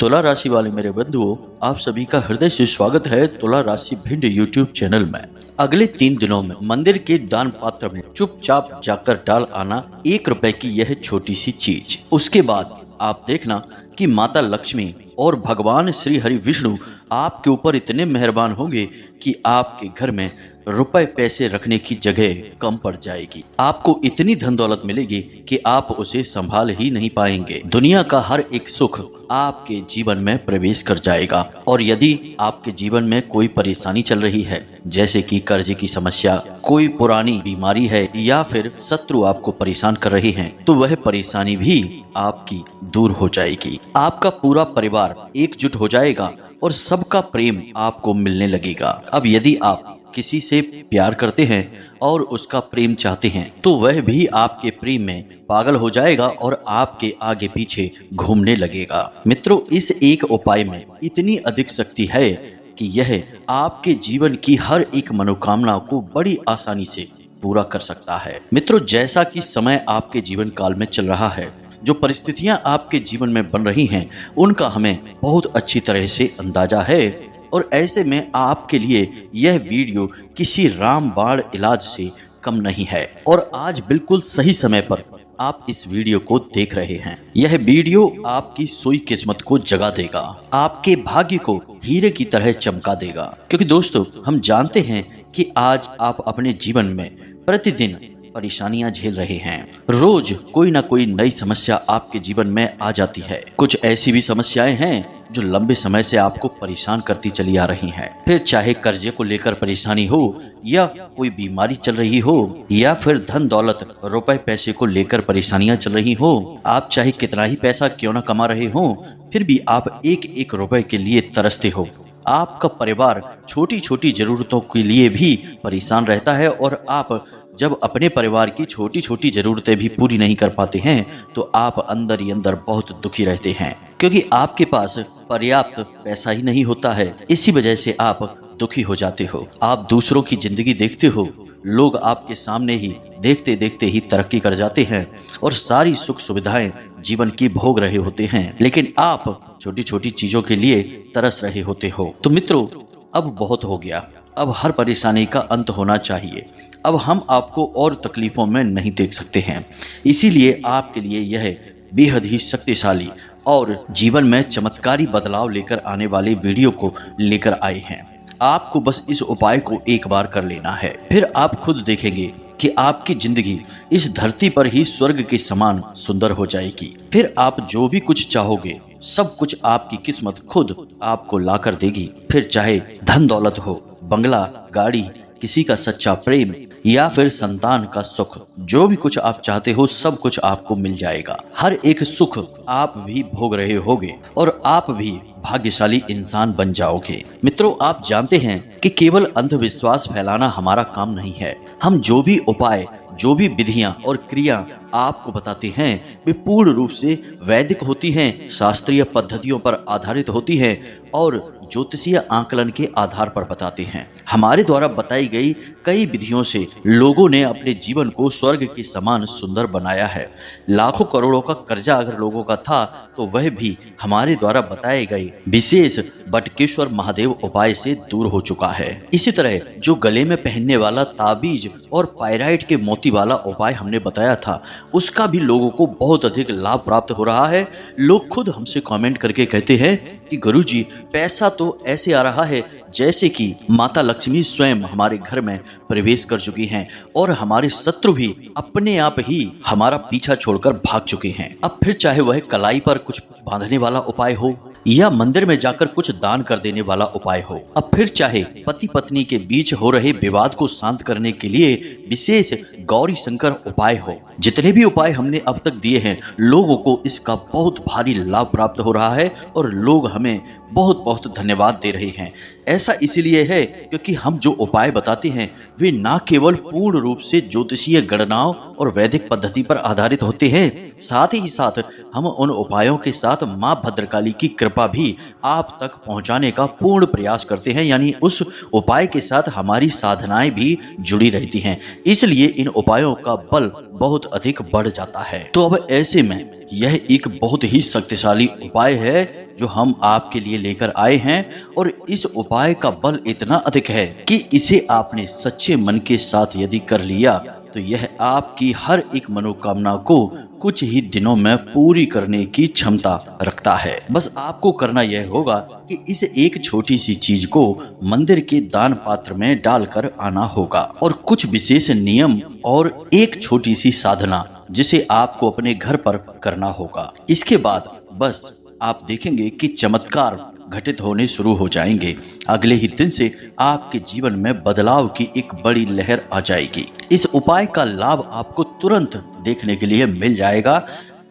तुला राशि वाले मेरे बंधुओं, आप सभी का हृदय से स्वागत है तुला राशि भिंड यूट्यूब चैनल में। अगले 3 दिनों में मंदिर के दान पात्र में चुपचाप जाकर डाल आना 1 रुपए की यह छोटी सी चीज। उसके बाद आप देखना कि माता लक्ष्मी और भगवान श्री हरि विष्णु आपके ऊपर इतने मेहरबान होंगे कि आपके घर में रुपए पैसे रखने की जगह कम पड़ जाएगी। आपको इतनी धन दौलत मिलेगी कि आप उसे संभाल ही नहीं पाएंगे। दुनिया का हर एक सुख आपके जीवन में प्रवेश कर जाएगा। और यदि आपके जीवन में कोई परेशानी चल रही है, जैसे कि कर्ज की समस्या, कोई पुरानी बीमारी है या फिर शत्रु आपको परेशान कर रहे हैं, तो वह परेशानी भी आपकी दूर हो जाएगी। आपका पूरा परिवार एकजुट हो जाएगा और सबका प्रेम आपको मिलने लगेगा। अब यदि आप किसी से प्यार करते हैं और उसका प्रेम चाहते हैं, तो वह भी आपके प्रेम में पागल हो जाएगा और आपके आगे पीछे घूमने लगेगा। मित्रों, इस एक उपाय में इतनी अधिक शक्ति है कि यह आपके जीवन की हर एक मनोकामना को बड़ी आसानी से पूरा कर सकता है। मित्रों, जैसा कि समय आपके जीवन काल में चल रहा है, जो परिस्थितियां आपके जीवन में बन रही हैं, उनका हमें बहुत अच्छी तरह से अंदाजा है। और ऐसे में आपके लिए यह वीडियो किसी रामबाण इलाज से कम नहीं है। और आज बिल्कुल सही समय पर आप इस वीडियो को देख रहे हैं। यह वीडियो आपकी सोई किस्मत को जगा देगा, आपके भाग्य को हीरे की तरह चमका देगा। क्योंकि दोस्तों, हम जानते हैं कि आज आप अपने जीवन में प्रतिदिन परेशानियां झेल रहे हैं। रोज कोई ना कोई नई समस्या आपके जीवन में आ जाती है। कुछ ऐसी भी समस्याएं हैं जो लंबे समय से आपको परेशान करती चली आ रही हैं। फिर चाहे कर्जे को लेकर परेशानी हो, या कोई बीमारी चल रही हो, या फिर धन दौलत रुपए पैसे को लेकर परेशानियां चल रही हो। आप चाहे कितना ही पैसा क्यों ना कमा रहे हो, फिर भी आप एक एक रुपए के लिए तरसते हो। आपका परिवार छोटी छोटी जरूरतों के लिए भी परेशान रहता है, और आप जब अपने परिवार की छोटी छोटी जरूरतें भी पूरी नहीं कर पाते हैं, तो आप अंदर ही अंदर बहुत दुखी रहते हैं। क्योंकि आपके पास पर्याप्त पैसा ही नहीं होता है। इसी वजह से आप दुखी हो जाते हो। आप दूसरों की जिंदगी देखते हो, लोग आपके सामने ही देखते देखते ही तरक्की कर जाते हैं और सारी सुख सुविधाएं जीवन की भोग रहे होते हैं, लेकिन आप छोटी छोटी चीजों के लिए तरस रहे होते हो। तो मित्रों, अब बहुत हो गया। अब हर परेशानी का अंत होना चाहिए। अब हम आपको और तकलीफों में नहीं देख सकते हैं। इसीलिए आपके लिए यह बेहद ही शक्तिशाली और जीवन में चमत्कारी बदलाव लेकर आने वाले वीडियो को लेकर आए हैं। आपको बस इस उपाय को एक बार कर लेना है, फिर आप खुद देखेंगे कि आपकी जिंदगी इस धरती पर ही स्वर्ग के समान सुंदर हो जाएगी। फिर आप जो भी कुछ चाहोगे, सब कुछ आपकी किस्मत खुद आपको लाकर देगी। फिर चाहे धन दौलत हो, बंगला, गाड़ी, किसी का सच्चा प्रेम, या फिर संतान का सुख, जो भी कुछ आप चाहते हो सब कुछ आपको मिल जाएगा। हर एक सुख आप भी भोग रहे होगे और आप भी भाग्यशाली इंसान बन जाओगे। मित्रों, आप जानते हैं कि केवल अंधविश्वास फैलाना हमारा काम नहीं है। हम जो भी उपाय, जो भी विधियां और क्रिया आपको बताते हैं, वे पूर्ण रूप से वैदिक होती हैं, शास्त्रीय पद्धतियों पर आधारित होती हैं और ज्योतिषीय आकलन के आधार पर बताते हैं। हमारे द्वारा बताई गई कई विधियों से लोगों ने अपने जीवन को स्वर्ग के समान सुंदर बनाया है। लाखों करोड़ों का कर्जा अगर लोगों का था, तो वह भी हमारे द्वारा बताए गए विशेष बटकेश्वर महादेव उपाय से दूर हो चुका है। इसी तरह जो गले में पहनने वाला ताबीज और पायराइट के मोती वाला उपाय हमने बताया था, उसका भी लोगों को बहुत अधिक लाभ प्राप्त हो रहा है। लोग खुद हमसे कमेंट करके कहते हैं कि गुरुजी, पैसा तो ऐसे आ रहा है जैसे कि माता लक्ष्मी स्वयं हमारे घर में प्रवेश कर चुकी हैं और हमारे शत्रु भी अपने आप ही हमारा पीछा छोड़कर भाग चुके हैं। अब फिर चाहे वह कलाई पर कुछ बांधने वाला उपाय हो, या मंदिर में जाकर कुछ दान कर देने वाला उपाय हो, अब फिर चाहे पति पत्नी के बीच हो रहे विवाद को शांत करने के लिए विशेष गौरी शंकर उपाय हो, जितने भी उपाय हमने अब तक दिए हैं, लोगों को इसका बहुत भारी लाभ प्राप्त हो रहा है और लोग हमें बहुत बहुत धन्यवाद दे रहे हैं। ऐसा इसलिए है क्योंकि हम जो उपाय बताते हैं वे ना केवल पूर्ण रूप से ज्योतिषीय गणनाओं और वैदिक पद्धति पर आधारित होते हैं, साथ ही साथ हम उन उपायों के साथ मां भद्रकाली की कृपा भी आप तक पहुंचाने का पूर्ण प्रयास करते हैं। यानी उस उपाय के साथ हमारी साधनाएं भी जुड़ी रहती हैं, इसलिए इन उपायों का बल बहुत अधिक बढ़ जाता है। तो अब ऐसे में यह एक बहुत ही शक्तिशाली उपाय है जो हम आपके लिए लेकर आए हैं, और इस उपाय का बल इतना अधिक है कि इसे आपने सच्चे मन के साथ यदि कर लिया तो यह आपकी हर एक मनोकामना को कुछ ही दिनों में पूरी करने की क्षमता रखता है। बस आपको करना यह होगा कि इस एक छोटी सी चीज को मंदिर के दान पात्र में डालकर आना होगा, और कुछ विशेष नियम और एक छोटी सी साधना जिसे आपको अपने घर पर करना होगा। इसके बाद बस आप देखेंगे कि चमत्कार घटित होने शुरू हो जाएंगे। अगले ही दिन से आपके जीवन में बदलाव की एक बड़ी लहर आ जाएगी। इस उपाय का लाभ आपको तुरंत देखने के लिए मिल जाएगा।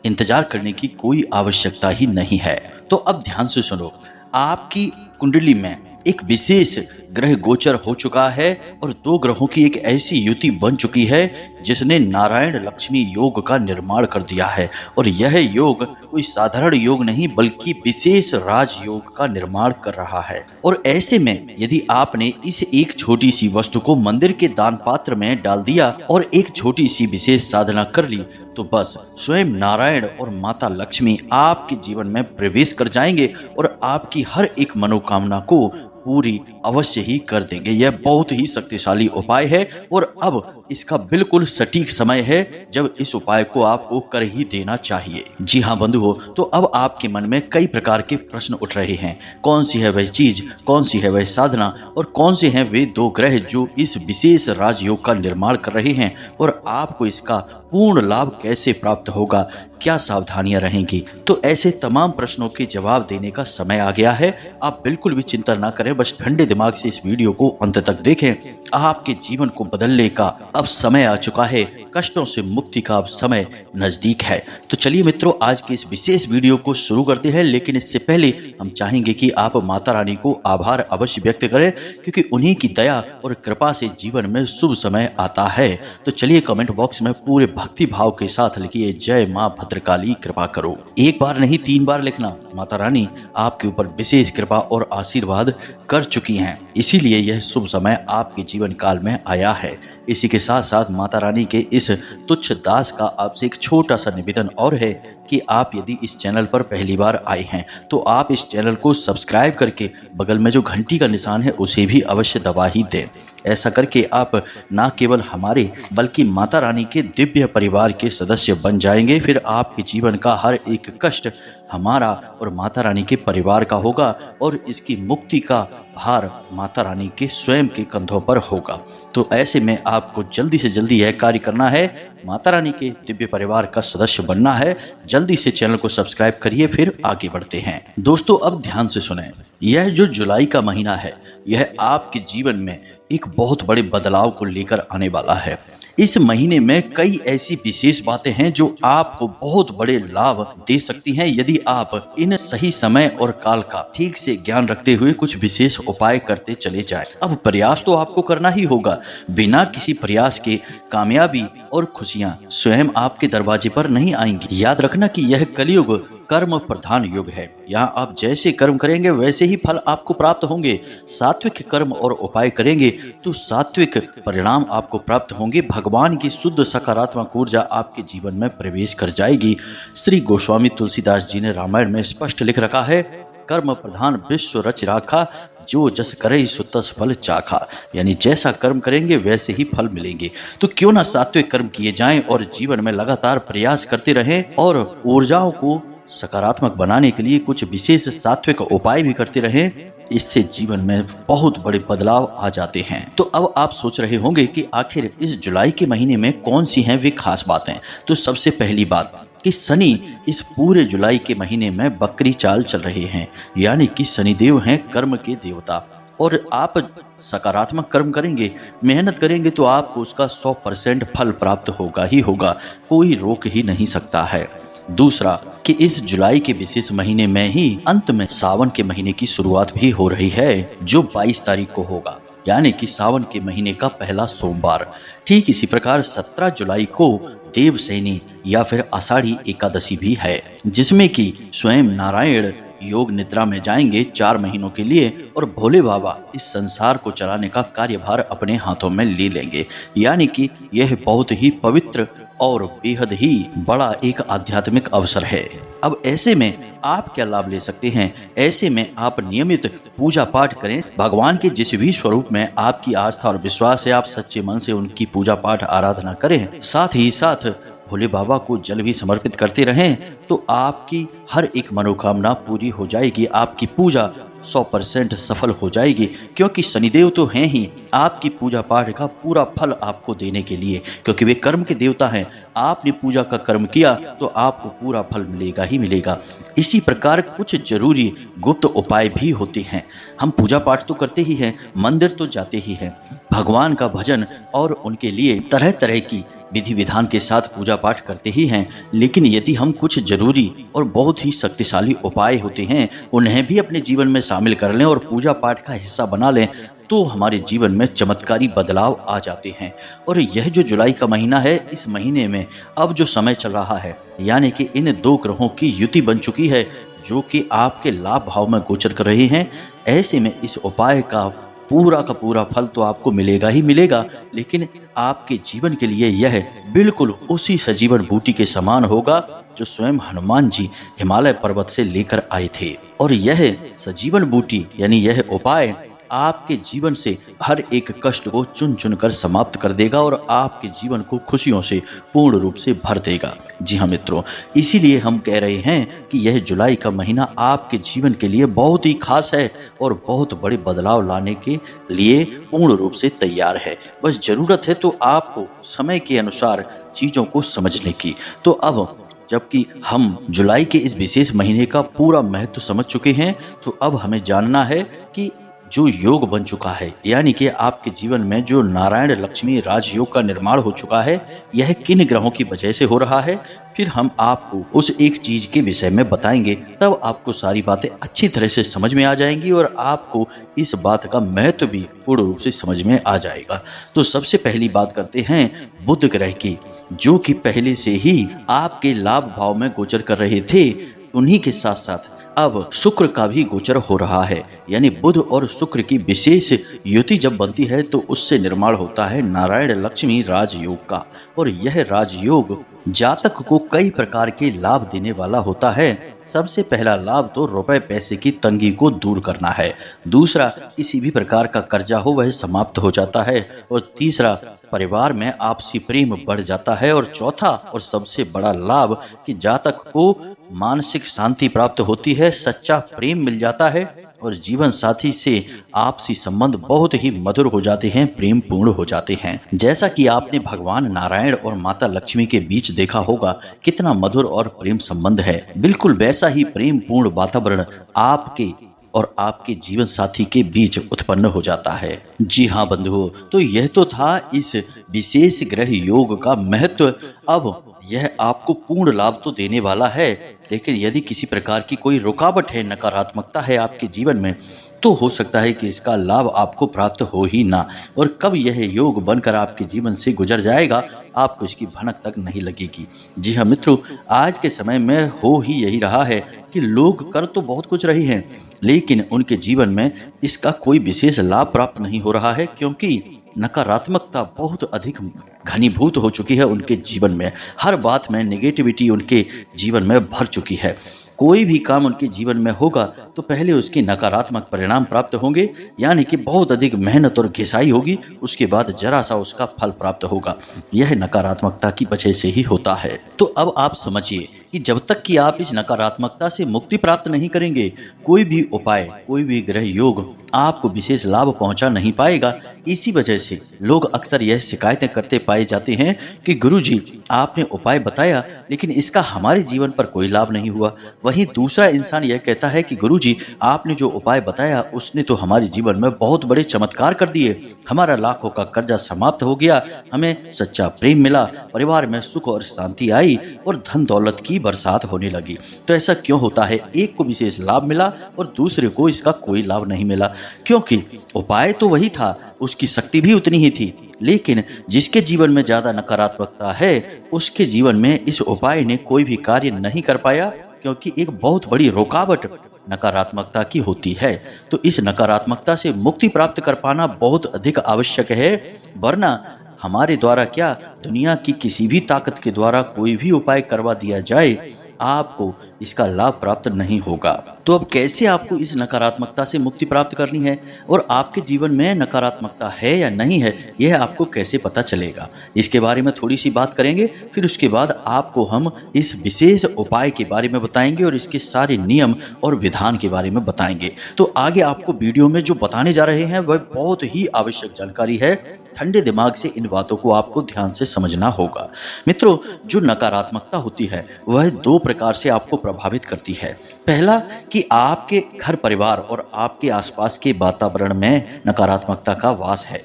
इंतजार करने की कोई आवश्यकता ही नहीं है। तो अब ध्यान से सुनो, आपकी कुंडली में एक विशेष ग्रह गोचर हो चुका है और दो ग्रहों की एक ऐसी युति बन चुकी है जिसने नारायण लक्ष्मी योग का निर्माण कर दिया है। और यह योग कोई साधारण योग नहीं बल्कि विशेष राजयोग का निर्माण कर रहा है। और ऐसे में यदि आपने इस एक छोटी सी वस्तु को मंदिर के दान पात्र में डाल दिया और एक छोटी सी विशेष साधना कर ली तो बस स्वयं नारायण और माता लक्ष्मी आपके जीवन में प्रवेश कर जाएंगे और आपकी हर एक मनोकामना को पूरी अवश्य ही कर देंगे। यह बहुत ही शक्तिशाली उपाय है और अब इसका बिल्कुल सटीक समय है जब इस उपाय को आपको कर ही देना चाहिए। जी हाँ बंधुओं, तो अब आपके मन में कई प्रकार के प्रश्न उठ रहे हैं। कौन सी है वह चीज, कौन सी है वह साधना और कौन से हैं वे दो ग्रह जो इस विशेष राजयोग का निर्माण कर रहे हैं और आपको इसका पूर्ण लाभ कैसे प्राप्त होगा, क्या सावधानियां रहेंगी। तो ऐसे तमाम प्रश्नों के जवाब देने का समय आ गया है। आप बिल्कुल भी चिंता ना करें, बस ठंडे दिमाग से इस वीडियो को अंत तक देखें। आपके जीवन को बदलने का अब समय आ चुका है, कष्टों से मुक्ति का अब समय नजदीक है। तो चलिए मित्रों, आज के इस विशेष वीडियो को शुरू करते हैं, लेकिन इससे पहले हम चाहेंगे कि आप माता रानी को आभार अवश्य व्यक्त करें, क्योंकि उन्हीं की दया और कृपा से जीवन में शुभ समय आता है। तो चलिए कमेंट बॉक्स में पूरे भक्ति भाव के साथ लिखिए, जय माँ भद्रकाली कृपा करो। एक बार नहीं 3 बार लिखना। माता रानी आपके ऊपर विशेष कृपा और आशीर्वाद कर चुकी हैं, इसीलिए यह शुभ समय आपके जीवन काल में आया है। इसी के साथ साथ माता रानी के इस तुच्छ दास का आपसे एक छोटा सा निवेदन और है कि आप यदि इस चैनल पर पहली बार आए हैं तो आप इस चैनल को सब्सक्राइब करके बगल में जो घंटी का निशान है उसे भी अवश्य दबा ही दें। ऐसा करके आप न केवल हमारे बल्कि माता रानी के दिव्य परिवार के सदस्य बन जाएंगे। फिर आपके जीवन का हर एक कष्ट हमारा और माता रानी के परिवार का होगा और इसकी मुक्ति का भार माता रानी के स्वयं के कंधों पर होगा। तो ऐसे में आपको जल्दी से जल्दी यह कार्य करना है, माता रानी के दिव्य परिवार का सदस्य बनना है। जल्दी से चैनल को सब्सक्राइब करिए, फिर आगे बढ़ते हैं। दोस्तों अब ध्यान से सुनें, यह जो जुलाई का महीना है यह आपके जीवन में एक बहुत बड़े बदलाव को लेकर आने वाला है। इस महीने में कई ऐसी विशेष बातें हैं जो आपको बहुत बड़े लाभ दे सकती हैं यदि आप इन सही समय और काल का ठीक से ज्ञान रखते हुए कुछ विशेष उपाय करते चले जाएं। अब प्रयास तो आपको करना ही होगा, बिना किसी प्रयास के कामयाबी और खुशियां स्वयं आपके दरवाजे पर नहीं आएंगी। याद रखना कि यह कलयुग कर्म प्रधान युग है। यहाँ आप जैसे कर्म करेंगे वैसे ही फल आपको प्राप्त होंगे। सात्विक कर्म और उपाय करेंगे तो सात्विक परिणाम आपको प्राप्त होंगे। भगवान की शुद्ध सकारात्मक ऊर्जा आपके जीवन में प्रवेश कर जाएगी। श्री गोस्वामी तुलसीदास जी ने रामायण में स्पष्ट लिख रखा है, कर्म प्रधान विश्व रच राखा, जो जस करे सो तस फल चाखा। यानी जैसा कर्म करेंगे वैसे ही फल मिलेंगे। तो क्यों ना सात्विक कर्म किए जाएं और जीवन में लगातार प्रयास करते रहें और ऊर्जाओं को सकारात्मक बनाने के लिए कुछ विशेष सात्विक उपाय भी करते रहें। इससे जीवन में बहुत बड़े बदलाव आ जाते हैं। तो अब आप सोच रहे होंगे कि आखिर इस जुलाई के महीने में कौन सी हैं वे खास बातें। तो सबसे पहली बात कि शनि इस पूरे जुलाई के महीने में बकरी चाल चल रहे हैं, यानी कि शनिदेव हैं कर्म के देवता। और आप सकारात्मक कर्म करेंगे, मेहनत करेंगे तो आपको उसका 100% फल प्राप्त होगा ही होगा, कोई रोक ही नहीं सकता है। दूसरा कि इस जुलाई के विशेष महीने में ही अंत में सावन के महीने की शुरुआत भी हो रही है, जो 22 तारीख को होगा, यानी कि सावन के महीने का पहला सोमवार। ठीक इसी प्रकार 17 जुलाई को देवसैनी या फिर आषाढ़ी एकादशी भी है, जिसमें कि स्वयं नारायण योग निद्रा में जाएंगे 4 महीनों के लिए और भोले बाबा इस संसार को चलाने का कार्यभार अपने हाथों में ले लेंगे। यानी कि यह बहुत ही पवित्र और बेहद ही बड़ा एक आध्यात्मिक अवसर है। अब ऐसे में आप क्या लाभ ले सकते हैं? ऐसे में आप नियमित पूजा पाठ करें। भगवान के जिस भी स्वरूप में आपकी आस्था और विश्वास है, आप सच्चे मन से उनकी पूजा पाठ आराधना करें। साथ ही साथ भोले बाबा को जल भी समर्पित करते रहें, तो आपकी हर एक मनोकामना पूरी हो जाएगी। आपकी पूजा 100% सफल हो जाएगी, क्योंकि शनिदेव तो हैं ही आपकी पूजा पाठ का पूरा फल आपको देने के लिए, क्योंकि वे कर्म के देवता हैं। आपने पूजा का कर्म किया तो आपको पूरा फल मिलेगा ही मिलेगा। इसी प्रकार कुछ जरूरी गुप्त उपाय भी होते हैं। हम पूजा पाठ तो करते ही हैं, मंदिर तो जाते ही हैं, भगवान का भजन और उनके लिए तरह तरह की विधि विधान के साथ पूजा पाठ करते ही हैं, लेकिन यदि हम कुछ जरूरी और बहुत ही शक्तिशाली उपाय होते हैं उन्हें भी अपने जीवन में शामिल कर लें और पूजा पाठ का हिस्सा बना लें, तो हमारे जीवन में चमत्कारी बदलाव आ जाते हैं। और यह जो जुलाई का महीना है, इस महीने में अब जो समय चल रहा है, यानी कि इन 2 ग्रहों की युति बन चुकी है जो कि आपके लाभ भाव में गोचर कर रहे हैं। ऐसे में इस उपाय का पूरा फल तो आपको मिलेगा ही मिलेगा, लेकिन आपके जीवन के लिए यह बिल्कुल उसी सजीवन बूटी के समान होगा जो स्वयं हनुमान जी हिमालय पर्वत से लेकर आए थे। और यह सजीवन बूटी यानी यह उपाय आपके जीवन से हर एक कष्ट को चुन चुन कर समाप्त कर देगा और आपके जीवन को खुशियों से पूर्ण रूप से भर देगा। जी हाँ मित्रों, इसीलिए हम कह रहे हैं कि यह जुलाई का महीना आपके जीवन के लिए बहुत ही खास है और बहुत बड़े बदलाव लाने के लिए पूर्ण रूप से तैयार है। बस जरूरत है तो आपको समय के अनुसार चीज़ों को समझने की। तो अब जबकि हम जुलाई के इस विशेष महीने का पूरा महत्व समझ चुके हैं, तो अब हमें जानना है कि जो योग बन चुका है, यानी कि आपके जीवन में जो नारायण लक्ष्मी राजयोग का निर्माण हो चुका है, यह किन ग्रहों की वजह से हो रहा है। फिर हम आपको उस एक चीज के विषय में बताएंगे, तब आपको सारी बातें अच्छी तरह से समझ में आ जाएंगी और आपको इस बात का महत्व भी पूर्ण रूप से समझ में आ जाएगा। तो सबसे पहली बात करते हैं बुध ग्रह की, जो कि पहले से ही आपके लाभ भाव में गोचर कर रहे थे। उन्हीं के साथ साथ अब शुक्र का भी गोचर हो रहा है, यानी बुध और शुक्र की विशेष युति जब बनती है तो उससे निर्माण होता है नारायण लक्ष्मी राजयोग का। और यह राजयोग जातक को कई प्रकार के लाभ देने वाला होता है। सबसे पहला लाभ तो रुपए पैसे की तंगी को दूर करना है, दूसरा किसी भी प्रकार का कर्जा हो वह समाप्त हो जाता है, और तीसरा परिवार में आपसी प्रेम बढ़ जाता है, और चौथा और सबसे बड़ा लाभ कि जातक को मानसिक शांति प्राप्त होती है, सच्चा प्रेम मिल जाता है और जीवन साथी से आपसी संबंध बहुत ही मधुर हो जाते हैं, प्रेम पूर्ण हो जाते हैं। जैसा कि आपने भगवान नारायण और माता लक्ष्मी के बीच देखा होगा कितना मधुर और प्रेम संबंध है, बिल्कुल वैसा ही प्रेम पूर्ण वातावरण आपके और आपके जीवन साथी के बीच उत्पन्न हो जाता है। जी हाँ बंधुओं, तो यह तो था इस विशेष ग्रह योग का महत्व। अब यह आपको पूर्ण लाभ तो देने वाला है, लेकिन यदि किसी प्रकार की कोई रुकावट है, नकारात्मकता है आपके जीवन में, तो हो सकता है कि इसका लाभ आपको प्राप्त हो ही ना। और कब यह योग बनकर आपके जीवन से गुजर जाएगा, आपको इसकी भनक तक नहीं लगेगी। जी हाँ मित्रों, आज के समय में हो ही यही रहा है कि लोग कर तो बहुत कुछ रहे हैं, लेकिन उनके जीवन में इसका कोई विशेष लाभ प्राप्त नहीं हो रहा है, क्योंकि नकारात्मकता बहुत अधिक घनीभूत हो चुकी है उनके जीवन में। हर बात में नेगेटिविटी उनके जीवन में भर चुकी है। कोई भी काम उनके जीवन में होगा तो पहले उसके नकारात्मक परिणाम प्राप्त होंगे, यानी कि बहुत अधिक मेहनत और घिसाई होगी, उसके बाद जरा सा उसका फल प्राप्त होगा। यह नकारात्मकता की वजह से ही होता है। तो अब आप समझिए कि जब तक कि आप इस नकारात्मकता से मुक्ति प्राप्त नहीं करेंगे, कोई भी उपाय, कोई भी ग्रह योग आपको विशेष लाभ पहुंचा नहीं पाएगा। इसी वजह से लोग अक्सर यह शिकायतें करते पाए जाते हैं कि गुरुजी आपने उपाय बताया, लेकिन इसका हमारे जीवन पर कोई लाभ नहीं हुआ। वहीं दूसरा इंसान यह कहता है कि गुरुजी आपने जो उपाय बताया उसने तो हमारे जीवन में बहुत बड़े चमत्कार कर दिए, हमारा लाखों का कर्जा समाप्त हो गया, हमें सच्चा प्रेम मिला, परिवार में सुख और शांति आई और धन दौलत की बरसात होने लगी। तो ऐसा क्यों होता है? एक को विशेष लाभ मिला और दूसरे को इसका कोई लाभ नहीं मिला, क्योंकि उपाय तो वही था, उसकी शक्ति भी उतनी ही थी, लेकिन जिसके जीवन में ज्यादा नकारात्मकता है उसके जीवन में इस उपाय ने कोई भी कार्य नहीं कर पाया, क्योंकि एक बहुत बड़ी रुकावट नकारात्मकता की होती है। तो इस नकारात्मकता से मुक्ति प्राप्त कर पाना बहुत अधिक आवश्यक है, वरना हमारे द्वारा क्या, दुनिया की किसी भी ताकत के द्वारा कोई भी उपाय करवा दिया जाए, आपको इसका लाभ प्राप्त नहीं होगा। तो अब कैसे आपको इस नकारात्मकता से मुक्ति प्राप्त करनी है और आपके जीवन में नकारात्मकता है या नहीं है, यह आपको कैसे पता चलेगा, इसके बारे में थोड़ी सी बात करेंगे। फिर उसके बाद आपको हम इस विशेष उपाय के बारे में बताएंगे और इसके सारे नियम और विधान के बारे में बताएंगे। तो आगे आपको वीडियो में जो बताने जा रहे हैं वह बहुत ही आवश्यक जानकारी है। ठंडे दिमाग से इन बातों को आपको ध्यान से समझना होगा। मित्रों, जो नकारात्मकता होती है वह दो प्रकार से आपको प्रभावित करती है। पहला कि आपके घर परिवार और आपके आसपास के वातावरण में नकारात्मकता का वास है।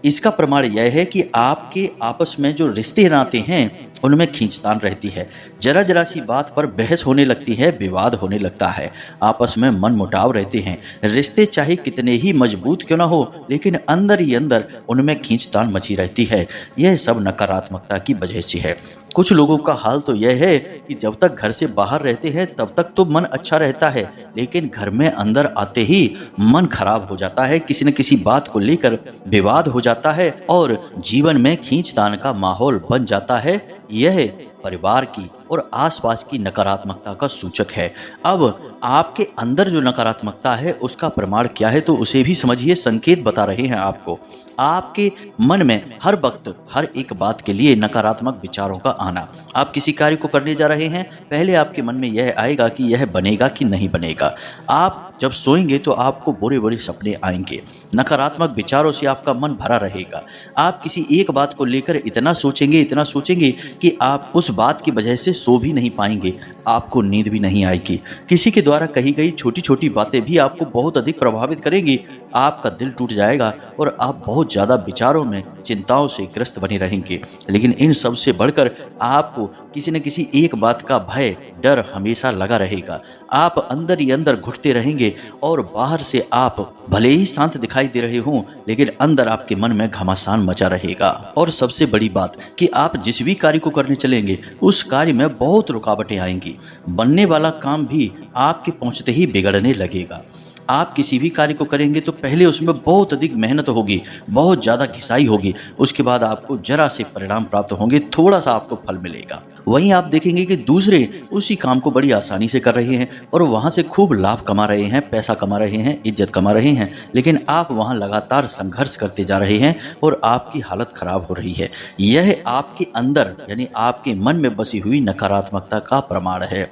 इसका प्रमाण यह है कि आपके आपस में जो रिश्ते नाते हैं उनमें खींचतान रहती है। जरा जरा सी बात पर बहस होने लगती है, विवाद होने लगता है, आपस में मन मुटाव रहते हैं। रिश्ते चाहे कितने ही मजबूत क्यों ना हो, लेकिन अंदर ही अंदर उनमें खींचतान मची रहती है। यह सब नकारात्मकता की वजह से है। कुछ लोगों का हाल तो यह है कि जब तक घर से बाहर रहते हैं तब तक तो मन अच्छा रहता है, लेकिन घर में अंदर आते ही मन खराब हो जाता है, किसी न किसी बात को लेकर विवाद हो जाता है और जीवन में खींचतान का माहौल बन जाता है। यह परिवार की और आसपास की नकारात्मकता का सूचक है। अब आपके अंदर जो नकारात्मकता है उसका प्रमाण क्या है, तो उसे भी समझिए। संकेत बता रहे हैं आपको। आपके मन में हर वक्त हर एक बात के लिए नकारात्मक विचारों का आना। आप किसी कार्य को करने जा रहे हैं, पहले आपके मन में यह आएगा कि यह बनेगा कि नहीं बनेगा। आप जब सोएंगे तो आपको बुरे बुरे सपने आएंगे, नकारात्मक विचारों से आपका मन भरा रहेगा। आप किसी एक बात को लेकर इतना सोचेंगे कि आप उस बात की वजह से सो भी नहीं पाएंगे, आपको नींद भी नहीं आएगी। किसी के द्वारा कही गई छोटी छोटी बातें भी आपको बहुत अधिक प्रभावित करेंगी। आपका दिल टूट जाएगा और आप बहुत ज़्यादा विचारों में, चिंताओं से ग्रस्त बने रहेंगे। लेकिन इन सब से बढ़कर आपको किसी न किसी एक बात का भय, डर हमेशा लगा रहेगा। आप अंदर ही अंदर घुटते रहेंगे और बाहर से आप भले ही शांत दिखाई दे रहे हों, लेकिन अंदर आपके मन में घमासान मचा रहेगा। और सबसे बड़ी बात कि आप जिस भी कार्य को करने चलेंगे उस कार्य में बहुत रुकावटें आएंगी। बनने वाला काम भी आपके पहुंचते ही बिगड़ने लगेगा। आप किसी भी कार्य को करेंगे तो पहले उसमें बहुत अधिक मेहनत होगी, बहुत ज़्यादा घिसाई होगी, उसके बाद आपको जरा से परिणाम प्राप्त होंगे, थोड़ा सा आपको फल मिलेगा। वहीं आप देखेंगे कि दूसरे उसी काम को बड़ी आसानी से कर रहे हैं और वहाँ से खूब लाभ कमा रहे हैं, पैसा कमा रहे हैं, इज्जत कमा रहे हैं, लेकिन आप वहाँ लगातार संघर्ष करते जा रहे हैं और आपकी हालत खराब हो रही है। यह आपके अंदर यानी आपके मन में बसी हुई नकारात्मकता का प्रमाण है।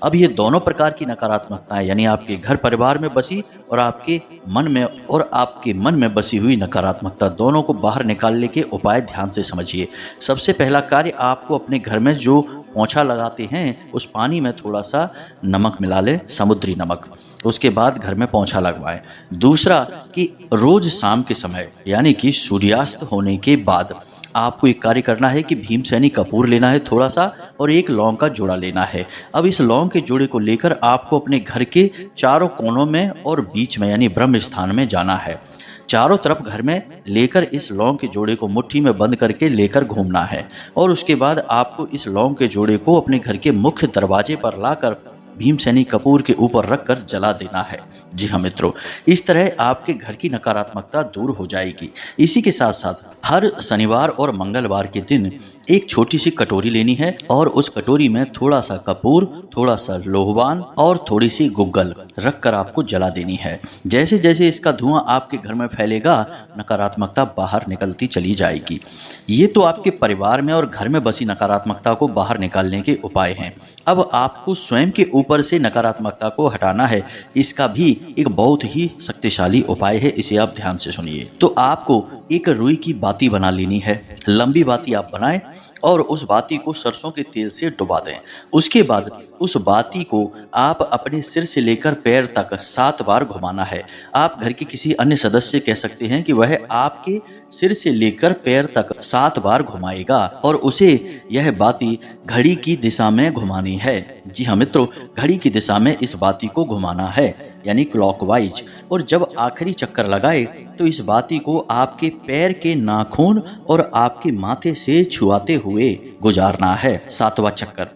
अब ये दोनों प्रकार की नकारात्मकताएं यानी आपके घर परिवार में बसी और आपके मन में बसी हुई नकारात्मकता, दोनों को बाहर निकालने के उपाय ध्यान से समझिए। सबसे पहला कार्य, आपको अपने घर में जो पोंछा लगाते हैं उस पानी में थोड़ा सा नमक मिला लें, समुद्री नमक। उसके बाद घर में पोंछा लगवाएं। दूसरा कि रोज शाम के समय यानी कि सूर्यास्त होने के बाद आपको एक कार्य करना है कि भीमसेनी कपूर लेना है थोड़ा सा और एक लौंग का जोड़ा लेना है। अब इस लौंग के जोड़े को लेकर आपको अपने घर के चारों कोनों में और बीच में यानी ब्रह्म स्थान में जाना है। चारों तरफ घर में लेकर इस लौंग के जोड़े को मुट्ठी में बंद करके लेकर घूमना है और उसके बाद आपको इस लौंग के जोड़े को अपने घर के मुख्य दरवाजे पर लाकर भीमसेनी कपूर के ऊपर रखकर जला देना है। जी हाँ मित्रों, इस तरह आपके घर की नकारात्मकता दूर हो जाएगी। इसी के साथ साथ हर शनिवार और मंगलवार के दिन एक छोटी सी कटोरी लेनी है और उस कटोरी में थोड़ा सा कपूर, थोड़ा सा लोहवान और थोड़ी सी गुग्गल रखकर आपको जला देनी है। जैसे जैसे इसका धुआं आपके घर में फैलेगा, नकारात्मकता बाहर निकलती चली जाएगी। ये तो आपके परिवार में और घर में बसी नकारात्मकता को बाहर निकालने के उपाय हैं। अब आपको स्वयं के ऊपर से नकारात्मकता को हटाना है। इसका भी एक बहुत ही शक्तिशाली उपाय है, इसे आप ध्यान से सुनिए। तो आपको एक रुई की बाती बना लेनी है। लंबी बाती आप बनाएं और उस बाती को सरसों के तेल से डुबा दें। उसके बाद उस बाती को आप अपने सिर से लेकर पैर तक 7 बार घुमाना है। आप घर के किसी अन्य सदस्य से कह सकते हैं कि वह आपके सिर से लेकर पैर तक 7 बार घुमाएगा और उसे यह बाती घड़ी की दिशा में घुमानी है। जी हाँ मित्रों, घड़ी की दिशा में इस बाती को घुमाना है यानी क्लॉकवाइज। और जब आखिरी चक्कर लगाए तो इस बाती को आपके पैर के नाखून और आपके माथे से छुआते हुए गुजारना है 7वां चक्कर।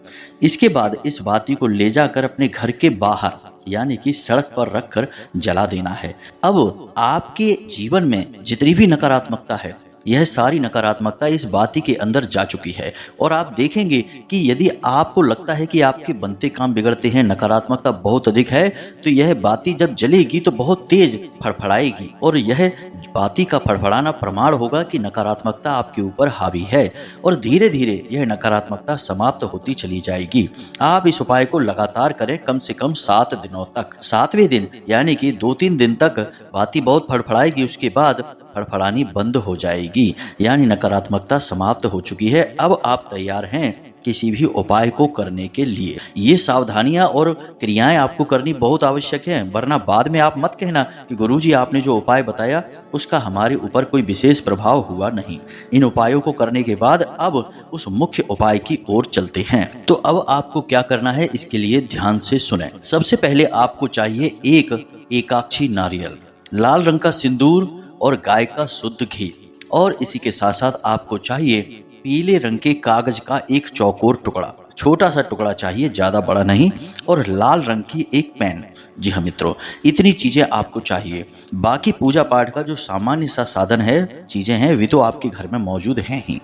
इसके बाद इस बाती को ले जाकर अपने घर के बाहर यानी कि सड़क पर रखकर जला देना है। अब आपके जीवन में जितनी भी नकारात्मकता है यह सारी नकारात्मकता इस बाती के अंदर जा चुकी है। और आप देखेंगे कि यदि आपको लगता है कि आपके बनते काम बिगड़ते हैं, नकारात्मकता बहुत अधिक है, तो यह बाती जब जलेगी तो बहुत तेज फड़फड़ाएगी और यह बाती का फड़फड़ाना प्रमाण होगा कि नकारात्मकता आपके ऊपर हावी है और धीरे धीरे यह नकारात्मकता समाप्त होती चली जाएगी। आप इस उपाय को लगातार करें, कम से कम 7 दिनों तक। 7वें दिन यानी कि 2-3 दिन तक बाती बहुत फड़फड़ाएगी, उसके बाद फड़फड़ानी बंद हो जाएगी, यानी नकारात्मकता समाप्त हो चुकी है। अब आप तैयार हैं किसी भी उपाय को करने के लिए। ये सावधानियां और क्रियाएं आपको करनी बहुत आवश्यक है, वरना बाद में आप मत कहना कि गुरुजी आपने जो उपाय बताया उसका हमारे ऊपर कोई विशेष प्रभाव हुआ नहीं। इन उपायों को करने के बाद अब उस मुख्य उपाय की ओर चलते हैं। तो अब आपको क्या करना है, इसके लिए ध्यान से सुने। सबसे पहले आपको चाहिए एक एकाक्षी नारियल, लाल रंग का सिंदूर और गाय का शुद्ध घी, और इसी के साथ साथ आपको चाहिए पीले रंग के कागज का एक चौकोर टुकड़ा, छोटा सा टुकड़ा चाहिए, ज्यादा बड़ा नहीं, और लाल रंग की एक पेन। जी हाँ मित्रों, इतनी चीजें आपको चाहिए। बाकी पूजा पाठ का जो सामान्य सा साधन है, चीजें हैं, वे तो आपके घर में मौजूद हैं ही।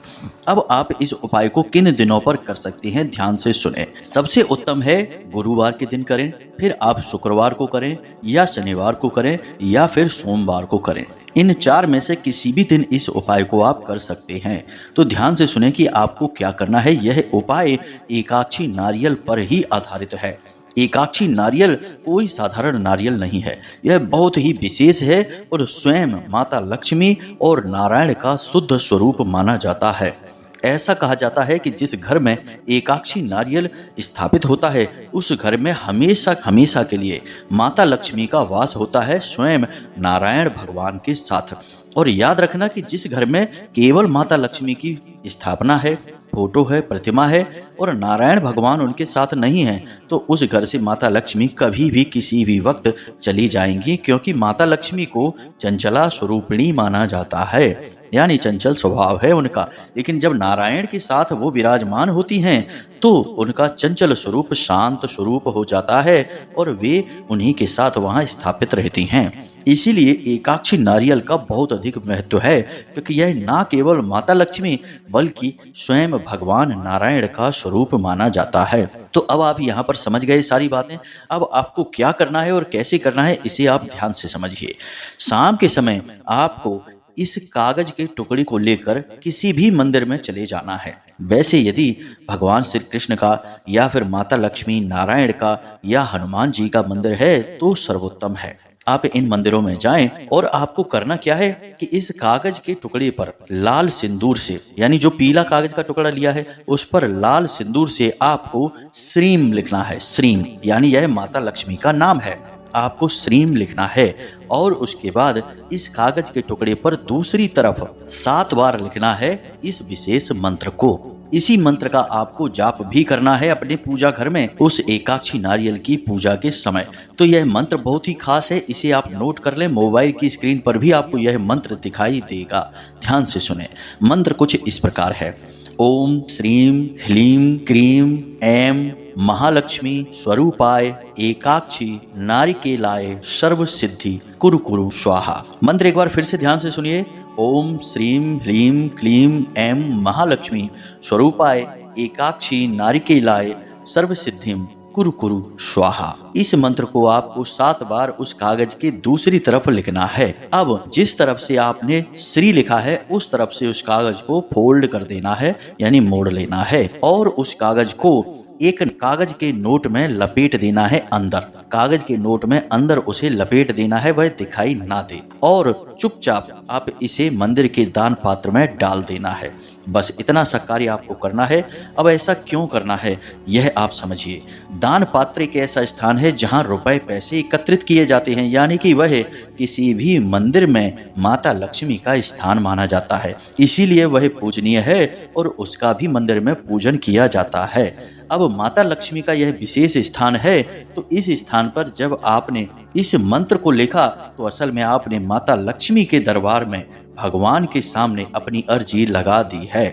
अब आप इस उपाय को किन दिनों पर कर सकते हैं, ध्यान से सुने। सबसे उत्तम है गुरुवार के दिन करें, फिर आप शुक्रवार को करें या शनिवार को करें या फिर सोमवार को करें। इन 4 में से किसी भी दिन इस उपाय को आप कर सकते हैं। तो ध्यान से सुने कि आपको क्या करना है। यह उपाय एकाक्षी नारियल पर ही आधारित है। एकाक्षी नारियल कोई साधारण नारियल नहीं है, यह बहुत ही विशेष है और स्वयं माता लक्ष्मी और नारायण का शुद्ध स्वरूप माना जाता है। ऐसा कहा जाता है कि जिस घर में एकाक्षी नारियल स्थापित होता है, उस घर में हमेशा हमेशा के लिए माता लक्ष्मी का वास होता है, स्वयं नारायण भगवान के साथ। और याद रखना कि जिस घर में केवल माता लक्ष्मी की स्थापना है, फोटो है, प्रतिमा है और नारायण भगवान उनके साथ नहीं है, तो उस घर से माता लक्ष्मी कभी भी किसी भी वक्त चली जाएंगी, क्योंकि माता लक्ष्मी को चंचला स्वरूपिणी माना जाता है, यानी चंचल स्वभाव है उनका। लेकिन जब नारायण के साथ वो विराजमान होती हैं तो उनका चंचल स्वरूप शांत स्वरूप हो जाता है और वे उन्हीं के साथ वहां स्थापित रहती हैं। इसीलिए एकाक्षी नारियल का बहुत अधिक महत्व है, क्योंकि यह ना केवल माता लक्ष्मी बल्कि स्वयं भगवान नारायण का स्वरूप माना जाता है। तो अब आप यहाँ पर समझ गए सारी बातें। अब आपको क्या करना है और कैसे करना है, इसे आप ध्यान से समझिए। शाम के समय आपको इस कागज के टुकड़े को लेकर किसी भी मंदिर में चले जाना है। वैसे यदि भगवान श्री कृष्ण का या फिर माता लक्ष्मी नारायण का या हनुमान जी का मंदिर है तो सर्वोत्तम है। आप इन मंदिरों में जाएं और आपको करना क्या है कि इस कागज के टुकड़े पर लाल सिंदूर से, यानी जो पीला कागज का टुकड़ा लिया है उस पर लाल सिंदूर से आपको श्रीम लिखना है। श्रीम यानी यह माता लक्ष्मी का नाम है, आपको श्रीम लिखना है। और उसके बाद इस कागज के टुकड़े पर दूसरी तरफ 7 बार लिखना है इस विशेष मंत्र को। इसी मंत्र का आपको जाप भी करना है अपने पूजा घर में उस एकाक्षी नारियल की पूजा के समय। तो यह मंत्र बहुत ही खास है, इसे आप नोट कर लें। मोबाइल की स्क्रीन पर भी आपको यह मंत्र दिखाई देगा। ध्यान से सुने। मंत्र कुछ इस प्रकार है। ओम श्रीम ह्लीम क्रीम ऐम महालक्ष्मी स्वरूपाय एकाक्षी नारिकेलाय सर्व सिद्धि कुरु कुरु स्वाहा। मंत्र एक बार फिर से ध्यान से सुनिए। ओम श्रीम ह्लीम क्लीम ऐम महालक्ष्मी स्वरूपाय एकाक्षी नारिकेलाय सर्व सिद्धिम कुरु कुरु स्वाहा। इस मंत्र को आपको 7 बार उस कागज के दूसरी तरफ लिखना है। अब जिस तरफ से आपने श्री लिखा है उस तरफ से उस कागज को फोल्ड कर देना है, यानी मोड़ लेना है, और उस कागज को एक कागज के नोट में लपेट देना है। अंदर कागज के नोट में अंदर उसे लपेट देना है, वह दिखाई ना दे, और चुपचाप आप इसे मंदिर के दान पात्र में डाल देना है। बस इतना सा कार्य आपको करना है। अब ऐसा क्यों करना है यह आप समझिए। दान पात्र एक ऐसा स्थान है जहां रुपए पैसे एकत्रित किए जाते हैं, यानी कि वह किसी भी मंदिर में माता लक्ष्मी का स्थान माना जाता है, इसीलिए वह पूजनीय है और उसका भी मंदिर में पूजन किया जाता है। अब माता लक्ष्मी का यह विशेष स्थान है, तो इस स्थान पर जब आपने इस मंत्र को लिखा तो असल में आपने माता लक्ष्मी के दरबार में भगवान के सामने अपनी अर्जी लगा दी है।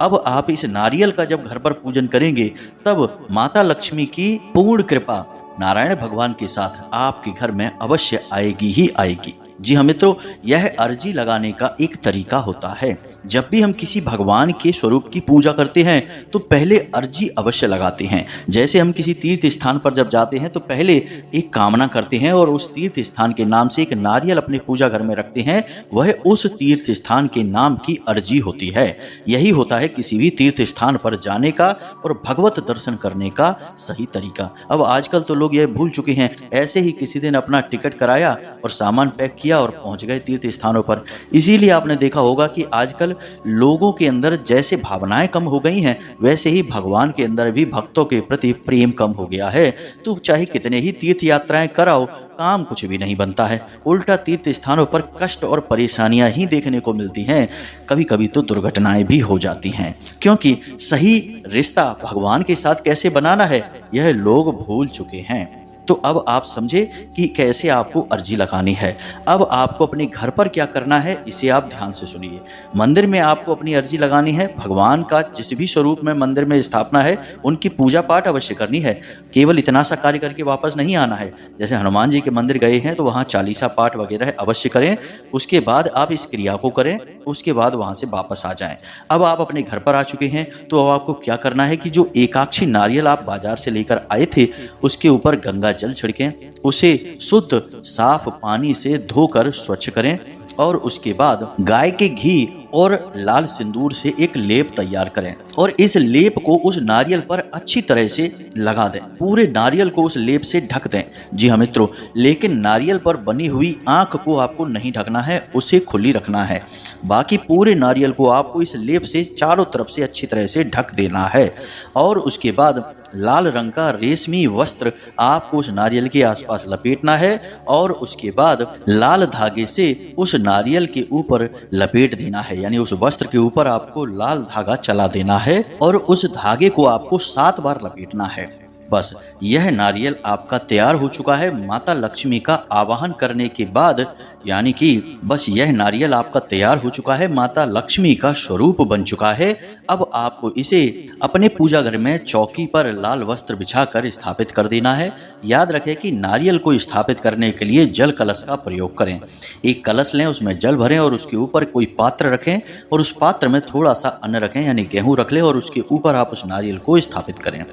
अब आप इस नारियल का जब घर पर पूजन करेंगे तब माता लक्ष्मी की पूर्ण कृपा नारायण भगवान के साथ आपके घर में अवश्य आएगी ही आएगी। जी हाँ मित्रों, यह अर्जी लगाने का एक तरीका होता है। जब भी हम किसी भगवान के स्वरूप की पूजा करते हैं तो पहले अर्जी अवश्य लगाते हैं। जैसे हम किसी तीर्थ स्थान पर जब जाते हैं तो पहले एक कामना करते हैं और उस तीर्थ स्थान के नाम से एक नारियल अपने पूजा घर में रखते हैं। वह उस तीर्थ स्थान के नाम की अर्जी होती है। यही होता है किसी भी तीर्थ स्थान पर जाने का और भगवत दर्शन करने का सही तरीका। अब आजकल तो लोग यह भूल चुके हैं, ऐसे ही किसी दिन अपना टिकट कराया और सामान पैक किया और पहुंच गए तीर्थ स्थानों पर। इसीलिए आपने देखा होगा कि आजकल लोगों के अंदर जैसे भावनाएं कम हो गई हैं, वैसे ही भगवान के अंदर भी भक्तों के प्रति प्रेम कम हो गया है। तो चाहे कितने ही तीर्थ यात्राएं कराओ, काम कुछ भी नहीं बनता है। उल्टा तीर्थ स्थानों पर कष्ट और परेशानियां ही देखने को मिलती हैं। कभी कभी तो दुर्घटनाएं भी हो जाती हैं, क्योंकि सही रिश्ता भगवान के साथ कैसे बनाना है यह लोग भूल चुके हैं। तो अब आप समझे कि कैसे आपको अर्जी लगानी है। अब आपको अपने घर पर क्या करना है, इसे आप ध्यान से सुनिए। मंदिर में आपको अपनी अर्जी लगानी है। भगवान का जिस भी स्वरूप में मंदिर में स्थापना है उनकी पूजा पाठ अवश्य करनी है। केवल इतना सा कार्य करके वापस नहीं आना है। जैसे हनुमान जी के मंदिर गए हैं तो वहाँ चालीसा पाठ वगैरह अवश्य करें। उसके बाद आप इस क्रिया को करें, उसके बाद वहाँ से वापस आ जाएं। अब आप अपने घर पर आ चुके हैं तो अब आपको क्या करना है कि जो एकाक्षी नारियल आप बाजार से लेकर आए थे उसके ऊपर गंगा जल छिड़कें, उसे शुद्ध साफ पानी से धोकर स्वच्छ करें और उसके बाद गाय के घी और लाल सिंदूर से एक लेप तैयार करें और इस लेप को उस नारियल पर अच्छी तरह से लगा दें। पूरे नारियल को उस लेप से ढक दें। जी हाँ मित्रों, लेकिन नारियल पर बनी हुई आंख को आपको नहीं ढकना है, उसे खुली रखना है। बाकी पूरे नारियल को आपको इस लेप से चारों तरफ से अच्छी तरह से ढक देना है और उसके बाद लाल रंग का रेशमी वस्त्र आपको उस नारियल के आसपास लपेटना है और उसके बाद लाल धागे से उस नारियल के ऊपर लपेट देना है। यानी उस वस्त्र के ऊपर आपको लाल धागा चला देना है और उस धागे को आपको 7 बार लपेटना है। बस यह नारियल आपका तैयार हो चुका है। माता लक्ष्मी का आवाहन करने के बाद, यानी कि बस यह नारियल आपका तैयार हो चुका है, माता लक्ष्मी का स्वरूप बन चुका है। अब आपको इसे अपने पूजा घर में चौकी पर लाल वस्त्र बिछाकर स्थापित कर देना है। याद रखें कि नारियल को स्थापित करने के लिए जल कलश का प्रयोग करें। एक कलश लें, उसमें जल भरें और उसके ऊपर कोई पात्र रखें और उस पात्र में थोड़ा सा अन्न रखें, यानी गेहूं रख लें और उसके ऊपर आप उस नारियल को स्थापित करें।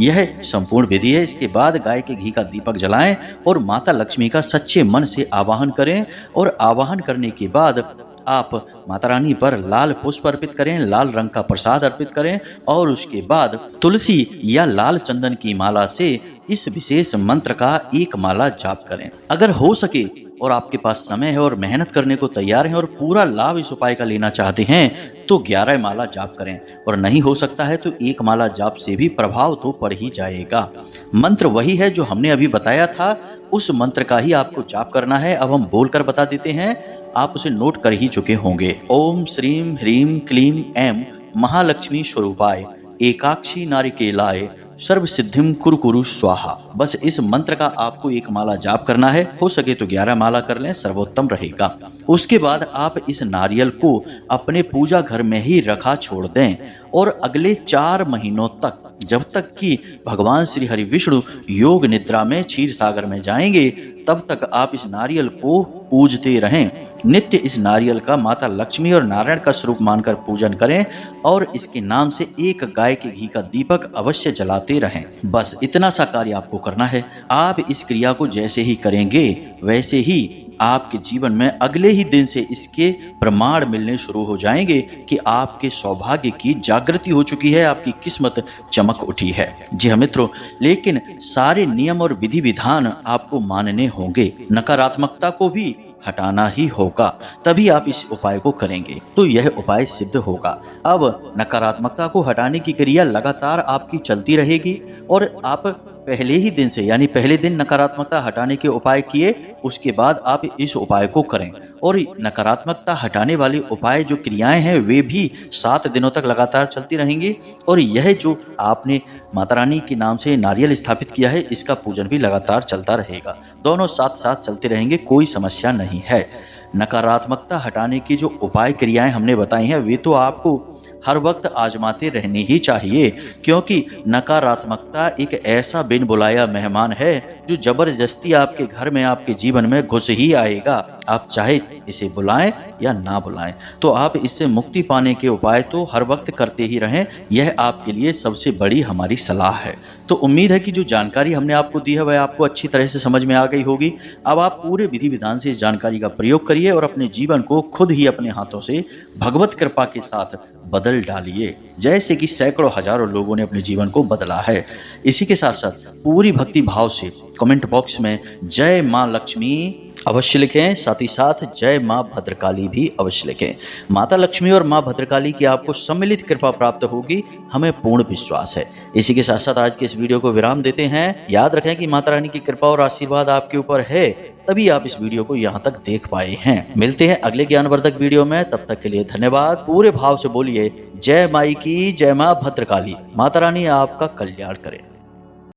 यह संपूर्ण विधि है। इसके बाद गाय के घी का दीपक जलाएं और माता लक्ष्मी का सच्चे मन से आवाहन करें और आवाहन करने के बाद आप माता रानी पर लाल पुष्प अर्पित करें, लाल रंग का प्रसाद अर्पित करें और उसके बाद तुलसी या लाल चंदन की माला से इस विशेष मंत्र का एक माला जाप करें। अगर हो सके और आपके पास समय है और मेहनत करने को तैयार हैं और पूरा लाभ इस उपाय का लेना चाहते हैं तो 11 माला जाप करें और नहीं हो सकता है तो 1 माला जाप से भी प्रभाव तो पड़ ही जाएगा। मंत्र वही है जो हमने अभी बताया था, उस मंत्र का ही आपको जाप करना है। अब हम बोलकर बता देते हैं, आप उसे नोट कर ही चुके होंगे। ओम श्रीम ह्रीम क्लीम ऐं महालक्ष्मी स्वरूपाय एकाक्षी नारिकेलाय सर्व सिद्धिम कुरु कुरु स्वाहा। बस इस मंत्र का आपको 1 माला जाप करना है। हो सके तो 11 माला कर लें, सर्वोत्तम रहेगा। उसके बाद आप इस नारियल को अपने पूजा घर में ही रखा छोड़ दें और अगले 4 महीनों तक, जब तक कि भगवान श्री हरि विष्णु योग निद्रा में क्षीर सागर में जाएंगे, तब तक आप इस नारियल को पूजते रहें। नित्य इस नारियल का माता लक्ष्मी और नारायण का स्वरूप मानकर पूजन करें और इसके नाम से एक गाय के घी का दीपक अवश्य जलाते रहें। बस इतना सा कार्य आपको करना है। आप इस क्रिया को जैसे ही करेंगे वैसे ही आपके जीवन में अगले ही दिन से इसके प्रमाण मिलने शुरू हो जाएंगे कि आपके सौभाग्य की जागृति हो चुकी है, आपकी किस्मत चमक उठी है। जी हाँ मित्रों, लेकिन सारे नियम और विधि विधान आपको मानने होंगे, नकारात्मकता को भी हटाना ही होगा, तभी आप इस उपाय को करेंगे तो यह उपाय सिद्ध होगा। अब नकारात्मकता को हटाने की क्रिया लगातार आपकी चलती रहेगी और आप पहले ही दिन से, यानी पहले दिन नकारात्मकता हटाने के उपाय किए, उसके बाद आप इस उपाय को करें और नकारात्मकता हटाने वाले उपाय जो क्रियाएं हैं वे भी 7 दिनों तक लगातार चलती रहेंगी और यह जो आपने माता रानी के नाम से नारियल स्थापित किया है इसका पूजन भी लगातार चलता रहेगा। दोनों साथ साथ चलते रहेंगे, कोई समस्या नहीं है। नकारात्मकता हटाने की जो उपाय क्रियाएं हमने बताई हैं वे तो आपको हर वक्त आजमाते रहनी ही चाहिए, क्योंकि नकारात्मकता एक ऐसा बिन बुलाया मेहमान है जो जबरदस्ती आपके घर में, आपके जीवन में घुस ही आएगा। आप चाहे इसे बुलाएं या ना बुलाएं, तो आप इससे मुक्ति पाने के उपाय तो हर वक्त करते ही रहें। यह आपके लिए सबसे बड़ी हमारी सलाह है। तो उम्मीद है कि जो जानकारी हमने आपको दी है वह आपको अच्छी तरह से समझ में आ गई होगी। अब आप पूरे विधि विधान से इस जानकारी का प्रयोग करिए और अपने जीवन को खुद ही अपने हाथों से भगवत कृपा के साथ बदल डालिए, जैसे कि सैकड़ों हजारों लोगों ने अपने जीवन को बदला है। इसी के साथ साथ पूरी भक्ति भाव से कमेंट बॉक्स में जय माँ लक्ष्मी अवश्य लिखें, साथ ही साथ जय माँ भद्रकाली भी अवश्य लिखें। माता लक्ष्मी और माँ भद्रकाली की आपको सम्मिलित कृपा प्राप्त होगी, हमें पूर्ण विश्वास है। इसी के साथ साथ आज के इस वीडियो को विराम देते हैं। याद रखें कि माता रानी की कृपा और आशीर्वाद आपके ऊपर है, तभी आप इस वीडियो को यहाँ तक देख पाए हैं। मिलते हैं अगले ज्ञानवर्धक वीडियो में, तब तक के लिए धन्यवाद। पूरे भाव से बोलिए जय माई की, जय माँ भद्रकाली। माता रानी आपका कल्याण करे।